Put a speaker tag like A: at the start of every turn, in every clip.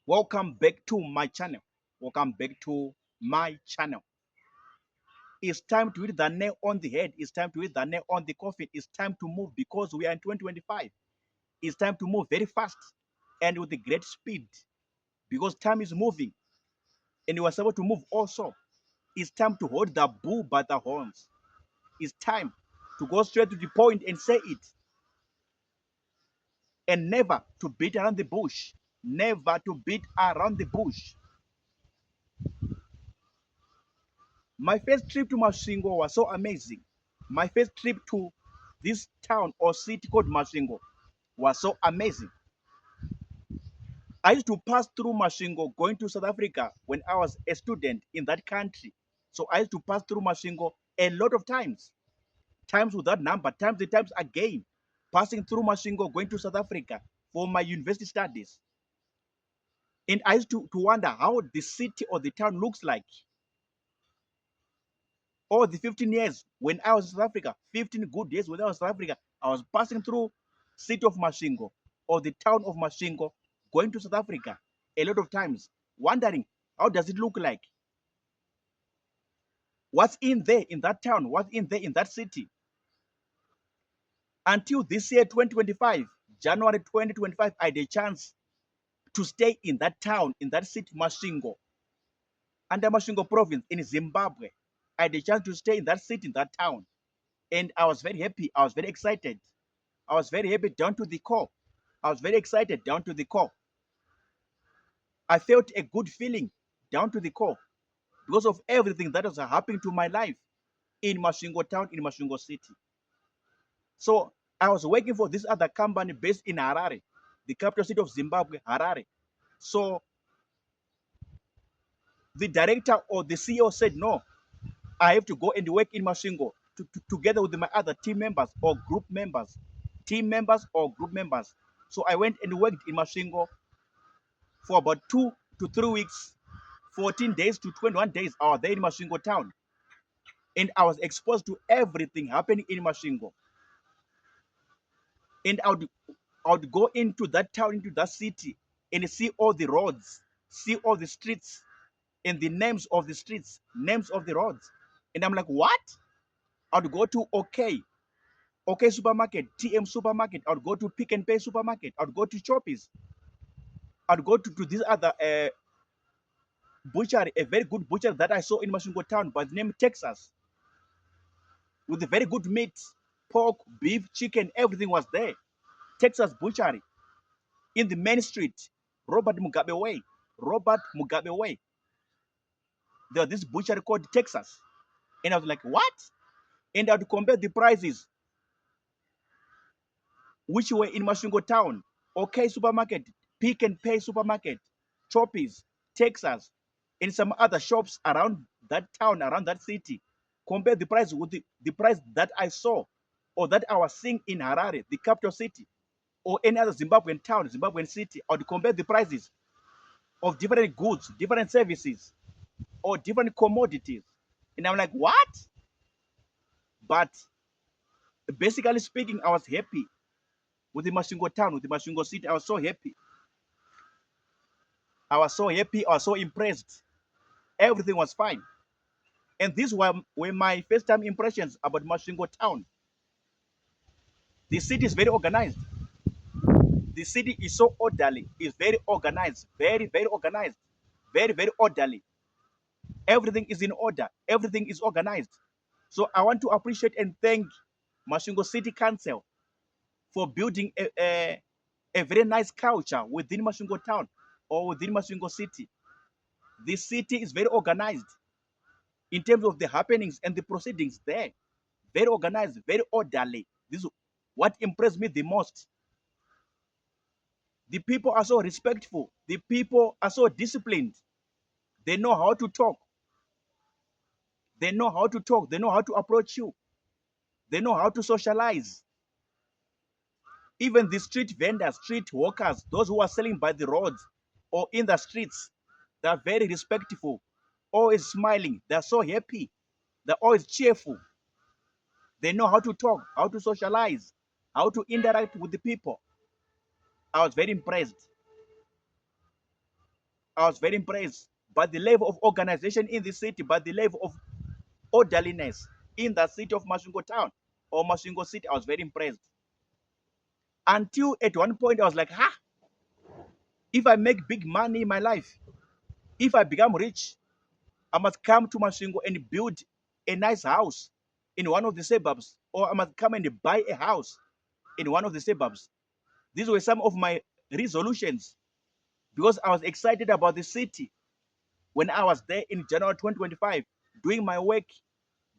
A: Welcome back to my channel. Welcome back to my channel. It's time to hit the nail on the head. It's time to hit the nail on the coffin. It's time to move because we are in 2025. It's time to move very fast and with a great speed because time is moving and we are supposed to move also. It's time to hold the bull by the horns. It's time to go straight to the point and say it, and never to beat around the bush. Never to beat around the bush. My first trip to Masvingo was so amazing. My first trip to this town or city called Masvingo was so amazing. I used to pass through Masvingo going to South Africa when I was a student in that country. So I used to pass through Masvingo a lot of times. Times without number, times the times again. Passing through Masvingo, going to South Africa for my university studies. And I used to wonder how the city or the town looks like. All the 15 years when I was in South Africa, 15 good years when I was in South Africa, I was passing through city of Masvingo or the town of Masvingo, going to South Africa a lot of times, wondering how does it look like? What's in there in that town? What's in there in that city? Until this year, 2025, January 2025, I had a chance to stay in that town, in that city, Masvingo, under Masvingo province in Zimbabwe. I had a chance to stay in that city, in that town. And I was very happy. I was very excited. I was very happy down to the core. I was very excited down to the core. I felt a good feeling down to the core because of everything that was happening to my life in Masvingo town, in Masvingo city. So I was working for this other company based in Harare, the capital city of Zimbabwe, Harare. So the director or the CEO said, no, I have to go and work in Masvingo together with my other team members or group members. Team members or group members. So I went and worked in Masvingo for about 2 to 3 weeks, 14 days to 21 days. I was there in Masvingo town. And I was exposed to everything happening in Masvingo. And I would go into that town, into that city, and see all the roads, see all the streets, and the names of the streets, names of the roads. And I'm like, what? I would go to OK supermarket, TM supermarket. I would go to Pick and Pay supermarket. I would go to Choppies. I would go to this other butchery, a very good butcher that I saw in Masvingo town by the name Texas, with a very good meat, pork, beef, chicken, everything was there. Texas butchery in the main street, Robert Mugabe Way. Robert Mugabe Way. There was this butchery called Texas. And I was like, what? And I would compare the prices which were in Masvingo town. OK supermarket, Pick and Pay supermarket, Choppies, Texas, and some other shops around that town, around that city. Compare the price with the price that I saw or that I was seeing in Harare, the capital city, or any other Zimbabwean town, Zimbabwean city. I would compare the prices of different goods, different services, or different commodities. And I'm like, what? But basically speaking, I was happy with the Masvingo town, with the Masvingo city. I was so happy. I was so happy. I was so impressed. Everything was fine. And these were my first time impressions about Masvingo town. The city is very organized. The city is so orderly. It's very organized. Very, very organized. Very, very orderly. Everything is in order. Everything is organized. So I want to appreciate and thank Masvingo City Council for building a very nice culture within Masvingo town or within Masvingo city. The city is very organized in terms of the happenings and the proceedings there. Very organized, very orderly. This is what impressed me the most. The people are so respectful. The people are so disciplined. They know how to talk. They know how to talk. They know how to approach you. They know how to socialize. Even the street vendors, street workers, those who are selling by the roads or in the streets, they are very respectful, always smiling. They are so happy. They're always cheerful. They know how to talk, how to socialize, how to interact with the people. I was very impressed. I was very impressed by the level of organization in the city, by the level of orderliness in the city of Masvingo town or Masvingo city. I was very impressed. Until at one point I was like, if I make big money in my life, if I become rich, I must come to Masvingo and build a nice house in one of the suburbs, or I must come and buy a house in one of the suburbs. These were some of my resolutions because I was excited about the city when I was there in January 2025, doing my work,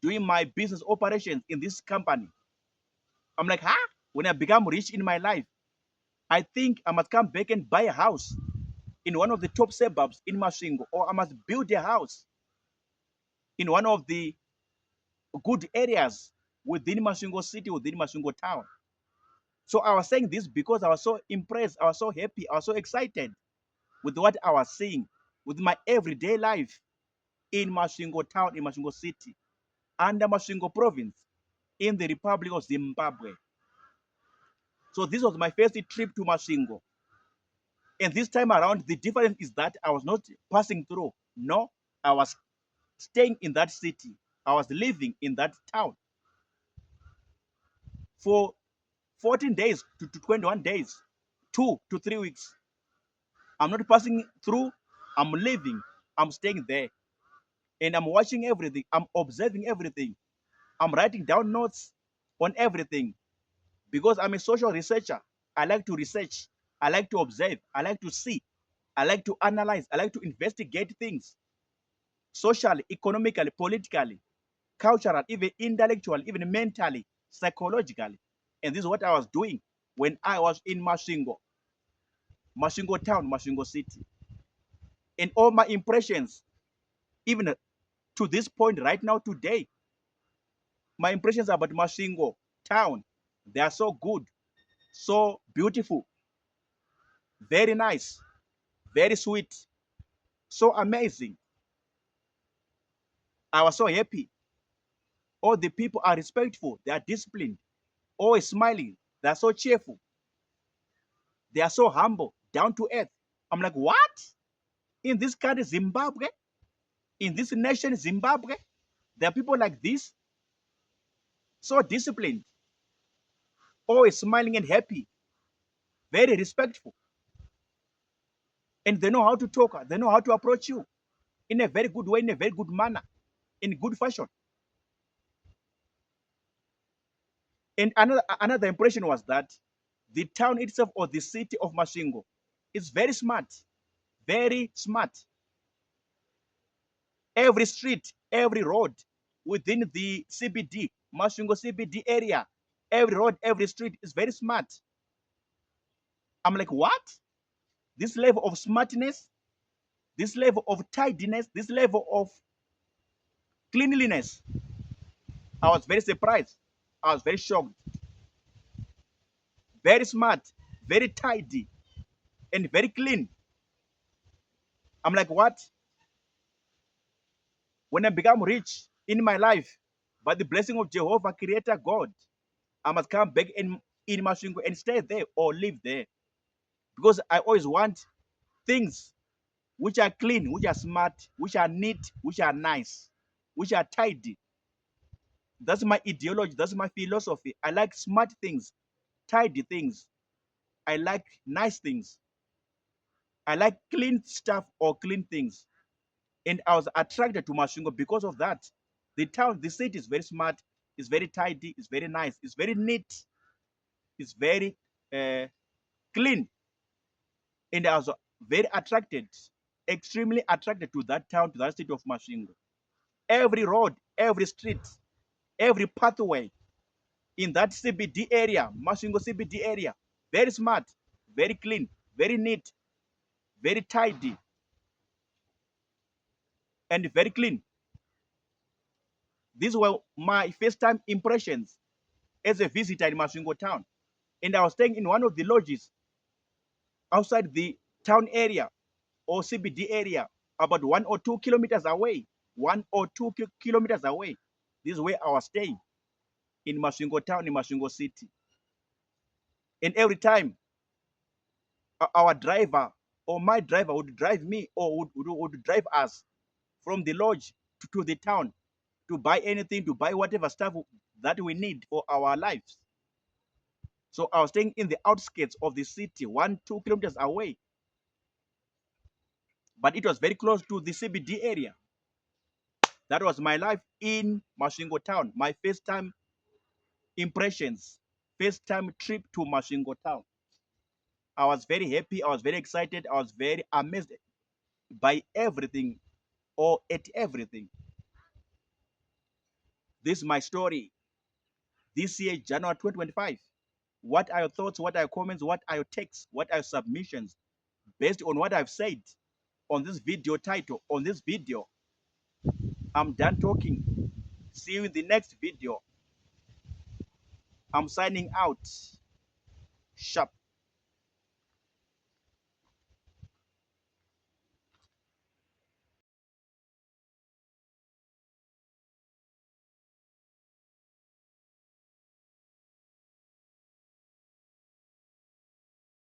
A: doing my business operations in this company. I'm like, when I become rich in my life, I think I must come back and buy a house in one of the top suburbs in Masvingo, or I must build a house in one of the good areas within Masvingo city, within Masvingo town. So I was saying this because I was so impressed, I was so happy, I was so excited with what I was seeing with my everyday life in Masvingo town, in Masvingo city, under Masvingo province, in the Republic of Zimbabwe. So this was my first trip to Masvingo. And this time around, the difference is that I was not passing through. No, I was staying in that city. I was living in that town for 14 days to 21 days, 2 to 3 weeks. I'm not passing through. I'm living. I'm staying there. And I'm watching everything. I'm observing everything. I'm writing down notes on everything because I'm a social researcher. I like to research. I like to observe. I like to see. I like to analyze. I like to investigate things socially, economically, politically, cultural, even intellectual, even mentally, psychologically. And this is what I was doing when I was in Masvingo town, Masvingo city. And all my impressions, even to this point right now, today, my impressions about Masvingo town, they are so good, so beautiful, very nice, very sweet, so amazing. I was so happy. All the people are respectful, they are disciplined, always smiling, they are so cheerful, they are so humble, down to earth. I'm like, what? In this country, Zimbabwe, in this nation, Zimbabwe, there are people like this, so disciplined, always smiling and happy, very respectful. And they know how to talk, they know how to approach you in a very good way, in a very good manner, in good fashion. And another impression was that the town itself or the city of Masvingo is very smart, very smart. Every street, every road within the CBD, Masvingo CBD area, every road, every street is very smart. I'm like, what? This level of smartness, this level of tidiness, this level of cleanliness. I was very surprised. I was very shocked. Very smart, very tidy, and very clean. I'm like, what? When I become rich in my life, by the blessing of Jehovah, Creator God, I must come back in Masvingo and stay there or live there. Because I always want things which are clean, which are smart, which are neat, which are nice, which are tidy. That's my ideology. That's my philosophy. I like smart things, tidy things. I like nice things. I like clean stuff or clean things. And I was attracted to Masvingo because of that. The town, the city is very smart, it's very tidy, it's very nice, it's very neat, it's very uh, clean. And I was very attracted, extremely attracted to that town, to that city of Masvingo. Every road, every street, every pathway in that CBD area, Masvingo CBD area, very smart, very clean, very neat, very tidy, and very clean. These were my first time impressions as a visitor in Masvingo town. And I was staying in one of the lodges outside the town area or CBD area, about 1 or 2 kilometers away. 1 or 2 kilometers away. This is where I was staying in Masvingo town, in Masvingo city. And every time our driver or my driver would drive me, or would drive us from the lodge to the town to buy anything, to buy whatever stuff that we need for our lives. So I was staying in the outskirts of the city, 1-2 kilometers away, but it was very close to the CBD area. That was my life in Masvingo town. My first time impressions, first time trip to Masvingo town. I was very happy. I was very excited. I was very amazed by everything, or at everything. This is my story. This year, January 2025. What are your thoughts? What are your comments? What are your takes? What are your submissions based on what I've said on this video title? On this video, I'm done talking. See you in the next video. I'm signing out. Sharp.